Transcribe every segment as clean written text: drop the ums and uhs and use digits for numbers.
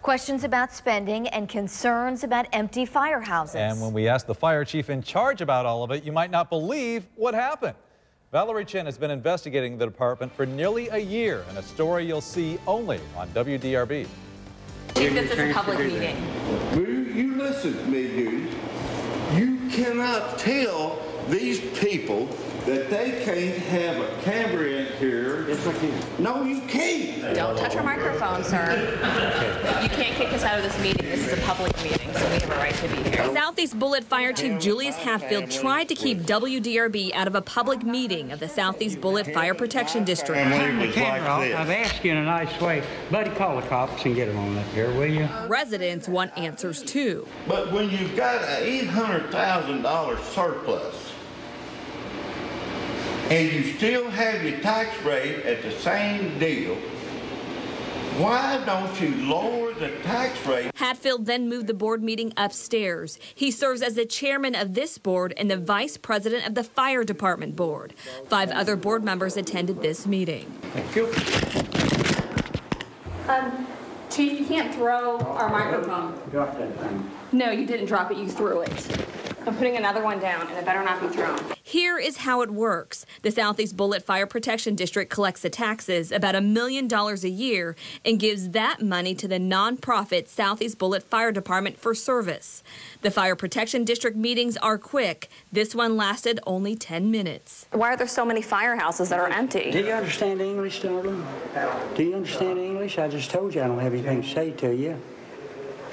Questions about spending and concerns about empty firehouses. And when we asked the fire chief in charge about all of it, you might not believe what happened. Valerie Chinn has been investigating the department for nearly a year, in a story you'll see only on WDRB. Chief, this is a public meeting. You listen to me, dude. You cannot tell these people that they can't have a camera in here. Yes, I can. No, you can't. Don't touch our microphone, sir. You can't kick us out of this meeting. This is a public meeting, so we have a right to be here. Southeast Bullitt Fire Chief Julius Hatfield tried to keep WDRB out of a public meeting of the Southeast Bullitt Fire Protection District. Turn the camera off. I've asked you in a nice way. Buddy, call the cops and get them on up here, will you? Residents want answers, too. But when you've got an $800,000 surplus, and you still have your tax rate at the same deal, why don't you lower the tax rate? Hatfield then moved the board meeting upstairs. He serves as the chairman of this board and the vice president of the fire department board. 5 other board members attended this meeting. Thank you. Chief, you can't throw our microphone. Drop that thing. No, you didn't drop it. You threw it. I'm putting another one down, and it better not be thrown. Here is how it works. The Southeast Bullitt Fire Protection District collects the taxes, about $1 million a year, and gives that money to the nonprofit Southeast Bullitt Fire Department for service. The Fire Protection District meetings are quick. This one lasted only 10 minutes. Why are there so many firehouses that are empty? Do you understand English, darling? Do you understand English? I just told you I don't have anything to say to you.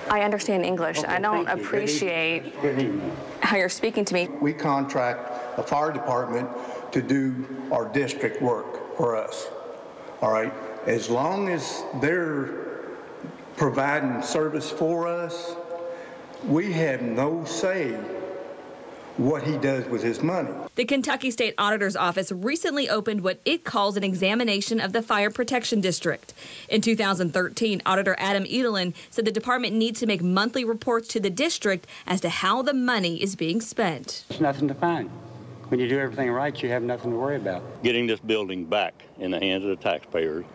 I understand English. Okay, I don't thank you. appreciate Good evening. how you're speaking to me. We contract the fire department to do our district work for us, all right? As long as they're providing service for us, we have no say what he does with his money. The Kentucky State Auditor's Office recently opened what it calls an examination of the Fire Protection District. In 2013, Auditor Adam Edelin said the department needs to make monthly reports to the district as to how the money is being spent. There's nothing to find. When you do everything right, you have nothing to worry about. Getting this building back in the hands of the taxpayers,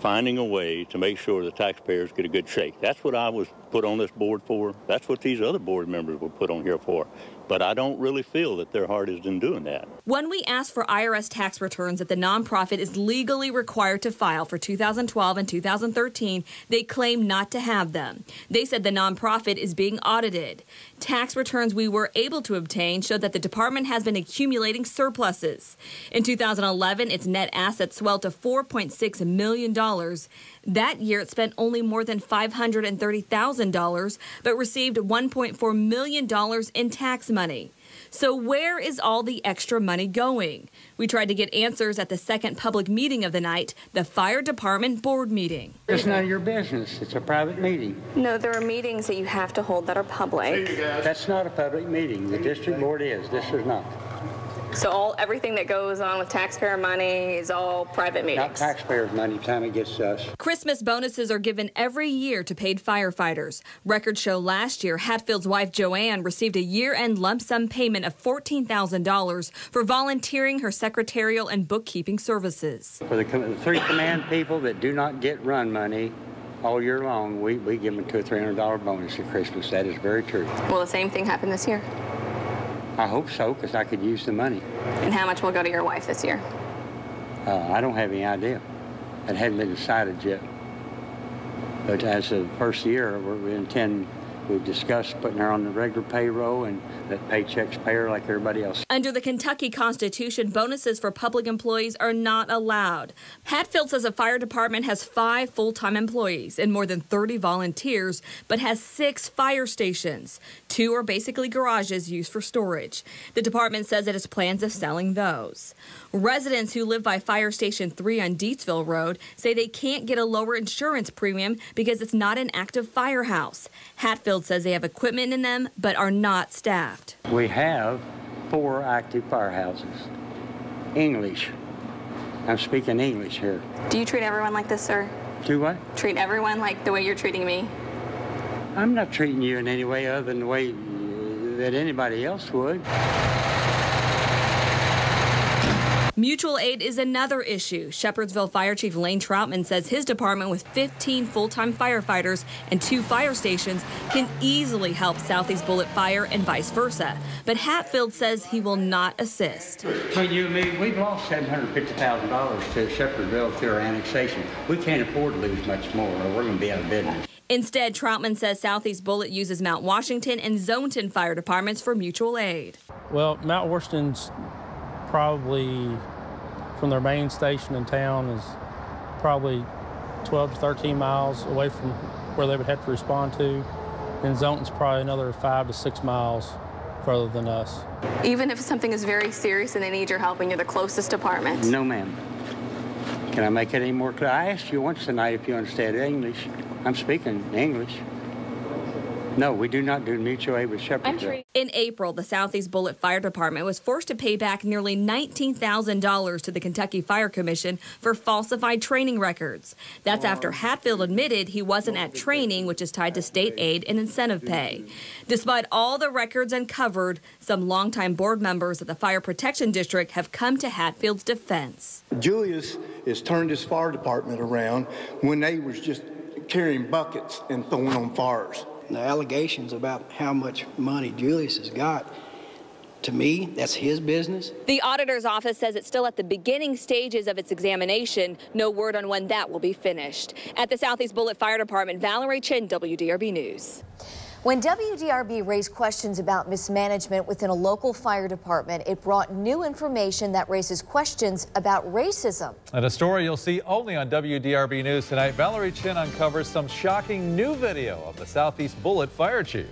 finding a way to make sure the taxpayers get a good shake. That's what I was put on this board for. That's what these other board members were put on here for. But I don't really feel that their heart is in doing that. When we asked for IRS tax returns that the nonprofit is legally required to file for 2012 and 2013, they claim not to have them. They said the nonprofit is being audited. Tax returns we were able to obtain showed that the department has been accumulating surpluses. In 2011, its net assets swelled to $4.6 million. That year, it spent only more than $530,000, but received $1.4 million in tax money. So where is all the extra money going? We tried to get answers at the second public meeting of the night, the fire department board meeting. It's none of your business. It's a private meeting. No, there are meetings that you have to hold that are public. That's not a public meeting. The district board is. This is not. So everything that goes on with taxpayer money is all private meetings? Not taxpayers' money, time it gets to us. Christmas bonuses are given every year to paid firefighters. Records show last year, Hatfield's wife Joanne received a year-end lump sum payment of $14,000 for volunteering her secretarial and bookkeeping services. For the 3 command people that do not get run money all year long, we give them a $200 or $300 bonus at Christmas. That is very true. Will the same thing happen this year? I hope so, because I could use the money. And how much will go to your wife this year? I don't have any idea. It hadn't been decided yet. But as of the first year, we've discussed putting her on the regular payroll and let paychecks pay her like everybody else. Under the Kentucky Constitution, bonuses for public employees are not allowed. Hatfield says the fire department has 5 full-time employees and more than 30 volunteers, but has 6 fire stations. 2 are basically garages used for storage. The department says it has plans of selling those. Residents who live by Fire Station 3 on Deatsville Road say they can't get a lower insurance premium because it's not an active firehouse. Hatfield says they have equipment in them but are not staffed. We have 4 active firehouses. English. I'm speaking English here. Do you treat everyone like this, sir? Do what? Treat everyone like the way you're treating me? I'm not treating you in any way other than the way that anybody else would. Mutual aid is another issue. Shepherdsville Fire Chief Lane Troutman says his department, with 15 full-time firefighters and 2 fire stations, can easily help Southeast Bullitt Fire and vice versa. But Hatfield says he will not assist. Between you and me, we've lost $750,000 to Shepherdsville through our annexation. We can't afford to lose much more, or we're going to be out of business. Instead, Troutman says Southeast Bullitt uses Mount Washington and Zoneton fire departments for mutual aid. Well, Mount Washington's probably, from their main station in town, is probably 12 to 13 miles away from where they would have to respond to. And Zoneton's probably another 5 to 6 miles further than us. Even if something is very serious and they need your help and you're the closest department? No, ma'am. Can I make it any more clear? I asked you once tonight if you understand English. I'm speaking English. No, we do not do mutual aid with Shepherdsville. In April, the Southeast Bullitt Fire Department was forced to pay back nearly $19,000 to the Kentucky Fire Commission for falsified training records. That's after Hatfield admitted he wasn't at training, which is tied to state aid and incentive pay. Despite all the records uncovered, some longtime board members of the Fire Protection District have come to Hatfield's defense. Julius has turned his fire department around when they was just carrying buckets and throwing on fires. The allegations about how much money Julius has got, to me, that's his business. The auditor's office says it's still at the beginning stages of its examination. No word on when that will be finished. At the Southeast Bullitt Fire Department, Valerie Chinn, WDRB News. When WDRB raised questions about mismanagement within a local fire department, it brought new information that raises questions about racism. And a story you'll see only on WDRB News tonight, Valerie Chinn uncovers some shocking new video of the Southeast Bullitt Fire Chief.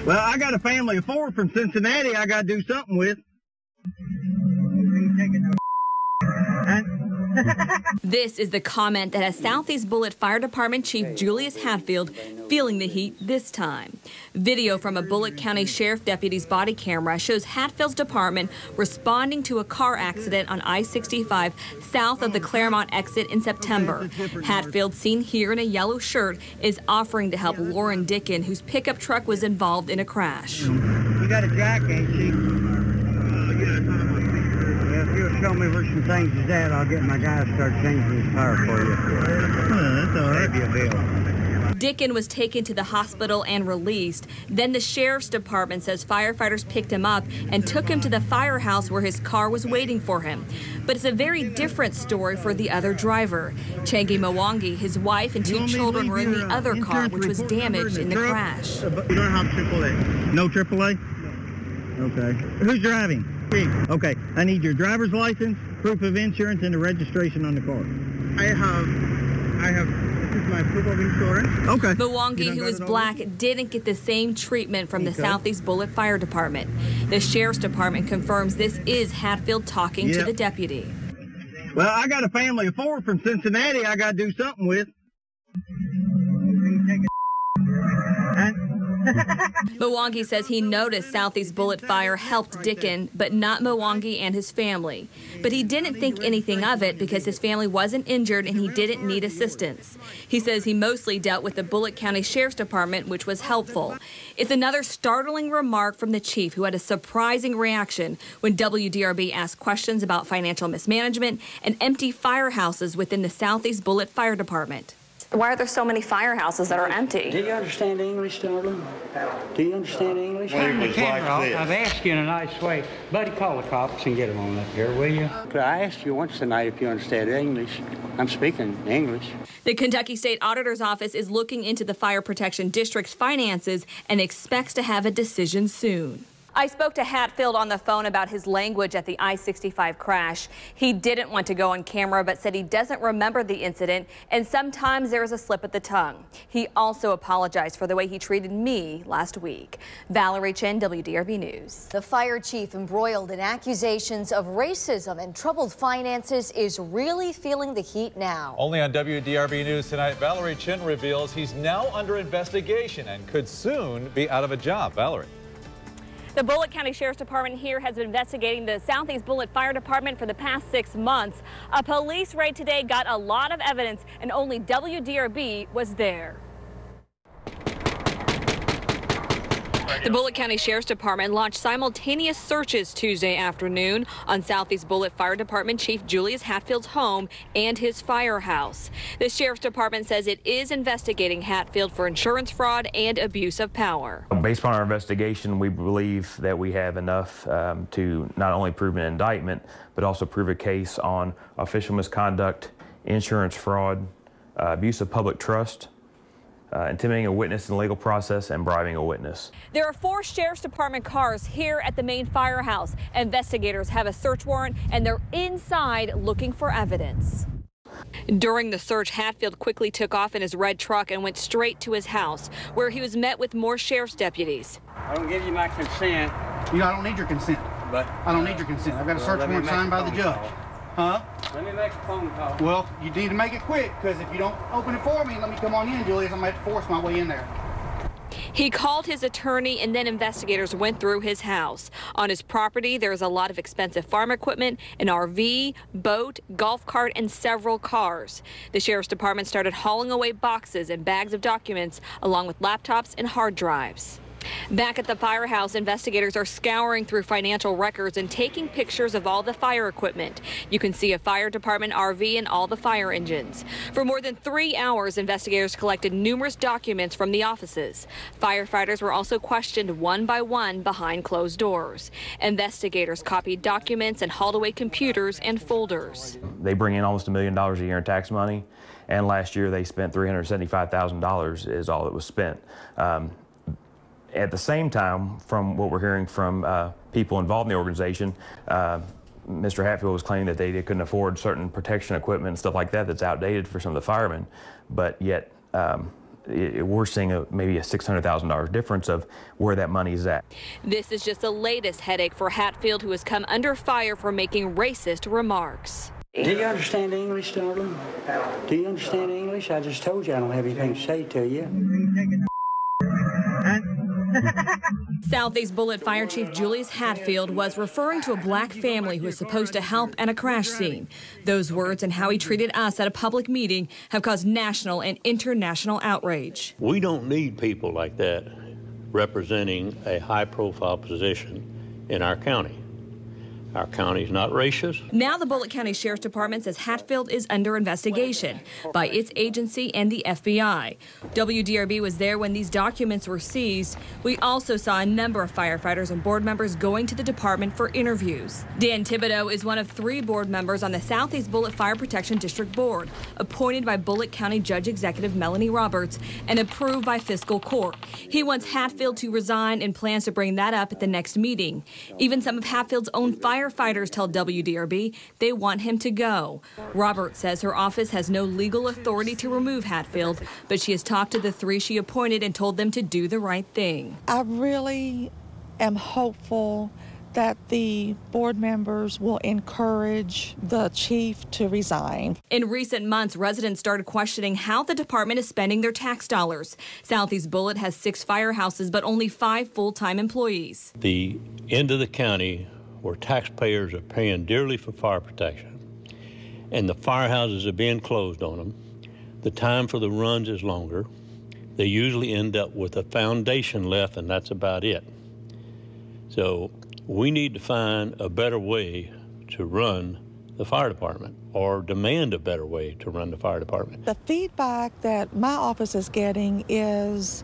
Well, I got a family of 4 from Cincinnati I got to do something with. This is the comment that has Southeast Bullitt Fire Department Chief Julius Hatfield feeling the heat this time. Video from a Bullitt County Sheriff deputy's body camera shows Hatfield's department responding to a car accident on I-65 south of the Claremont exit in September. Hatfield, seen here in a yellow shirt, is offering to help Lauren Dickin, whose pickup truck was involved in a crash. You got a jack, ain't you? If you'll show me where some things is at, I'll get my guys to start changing his tire for you. That's all right. Be a bill. Dickin was taken to the hospital and released. Then the sheriff's department says firefighters picked him up and took him to the firehouse where his car was waiting for him. But it's a very different story for the other driver. Changi Mwangi, his wife and 2 children were in the other car, which was damaged in the crash. You don't have AAA? No AAA? Okay. Who's driving? Okay. I need your driver's license, proof of insurance, and the registration on the car. I have, this is my proof of insurance. Okay. Mwangi, who is black, didn't get the same treatment from the Southeast Bullitt Fire Department. The Sheriff's Department confirms this is Hatfield talking to the deputy. Well, I got a family of 4 from Cincinnati I got to do something with. Mwangi says he noticed Southeast Bullitt Fire helped Dickin, but not Mwangi and his family. But he didn't think anything of it because his family wasn't injured and he didn't need assistance. He says he mostly dealt with the Bullitt County Sheriff's Department, which was helpful. It's another startling remark from the chief, who had a surprising reaction when WDRB asked questions about financial mismanagement and empty firehouses within the Southeast Bullitt Fire Department. Why are there so many firehouses that are empty? Do you understand English, darling? Do you understand English? Well, it was like this. I've asked you in a nice way. Buddy, call the cops and get them on up here, will you? I asked you once tonight if you understand English. I'm speaking English. The Kentucky State Auditor's Office is looking into the Fire Protection District's finances and expects to have a decision soon. I spoke to Hatfield on the phone about his language at the I-65 crash. He didn't want to go on camera, but said he doesn't remember the incident, and sometimes there is a slip of the tongue. He also apologized for the way he treated me last week. Valerie Chinn, WDRB News. The fire chief, embroiled in accusations of racism and troubled finances, is really feeling the heat now. Only on WDRB News tonight, Valerie Chinn reveals he's now under investigation and could soon be out of a job. Valerie. The Bullitt County Sheriff's Department here has been investigating the Southeast Bullitt Fire Department for the past 6 months. A police raid today got a lot of evidence, and only WDRB was there. The Bullitt County Sheriff's Department launched simultaneous searches Tuesday afternoon on Southeast Bullitt Fire Department Chief Julius Hatfield's home and his firehouse. The Sheriff's Department says it is investigating Hatfield for insurance fraud and abuse of power. Based on our investigation, we believe that we have enough to not only prove an indictment, but also prove a case on official misconduct, insurance fraud, abuse of public trust, intimidating a witness in the legal process, and bribing a witness. There are 4 Sheriff's Department cars here at the main firehouse. Investigators have a search warrant and they're inside looking for evidence. During the search, Hatfield quickly took off in his red truck and went straight to his house, where he was met with more sheriff's deputies. I don't give you my consent. I don't need your consent. But I don't need your consent. I've got a search warrant signed by the judge. Huh? Let me make a phone call. Well, you need to make it quick, because if you don't open it for me and let me come on in, Julius, I'm going to have to force my way in there. He called his attorney, and then investigators went through his house. On his property, there is a lot of expensive farm equipment, an RV, boat, golf cart, and several cars. The Sheriff's Department started hauling away boxes and bags of documents, along with laptops and hard drives. Back at the firehouse, investigators are scouring through financial records and taking pictures of all the fire equipment. You can see a fire department RV and all the fire engines. For more than 3 hours, investigators collected numerous documents from the offices. Firefighters were also questioned one by one behind closed doors. Investigators copied documents and hauled away computers and folders. They bring in almost $1 million a year in tax money, and last year they spent $375,000 is all that was spent. At the same time, from what we're hearing from people involved in the organization, Mr. Hatfield was claiming that they couldn't afford certain protection equipment and stuff like that that's outdated for some of the firemen, but yet we're seeing maybe a $600,000 difference of where that money is at. This is just the latest headache for Hatfield, who has come under fire for making racist remarks. Do you understand English, darling? Do you understand English? I just told you I don't have anything to say to you. Southeast Bullitt Fire Chief Julius Hatfield was referring to a black family who was supposed to help at a crash scene. Those words and how he treated us at a public meeting have caused national and international outrage. We don't need people like that representing a high-profile position in our county. Our county is not racist. Now the Bullitt County Sheriff's Department says Hatfield is under investigation by its agency and the FBI. WDRB was there when these documents were seized. We also saw a number of firefighters and board members going to the department for interviews. Dan Thibodeau is one of 3 board members on the Southeast Bullitt Fire Protection District Board, appointed by Bullitt County Judge Executive Melanie Roberts and approved by Fiscal Court. He wants Hatfield to resign and plans to bring that up at the next meeting. Even some of Hatfield's own firefighters tell WDRB they want him to go. Roberts says her office has no legal authority to remove Hatfield, but she has talked to the 3 she appointed and told them to do the right thing. I really am hopeful that the board members will encourage the chief to resign. In recent months, residents started questioning how the department is spending their tax dollars. Southeast Bullitt has 6 firehouses, but only 5 full-time employees. The end of the county where taxpayers are paying dearly for fire protection, and the firehouses are being closed on them. The time for the runs is longer. They usually end up with a foundation left, and that's about it. So we need to find a better way to run the fire department, or demand a better way to run the fire department. The feedback that my office is getting is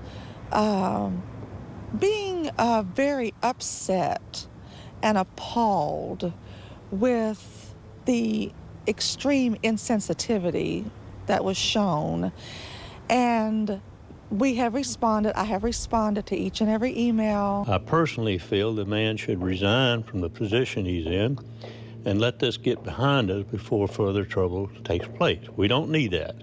being very upset and appalled with the extreme insensitivity that was shown. And we have responded. I have responded to each and every email. I personally feel the man should resign from the position he's in and let this get behind us before further trouble takes place. We don't need that.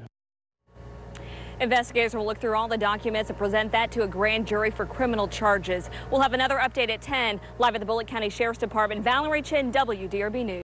Investigators will look through all the documents and present that to a grand jury for criminal charges. We'll have another update at 10. Live at the Bullitt County Sheriff's Department, Valerie Chinn, WDRB News.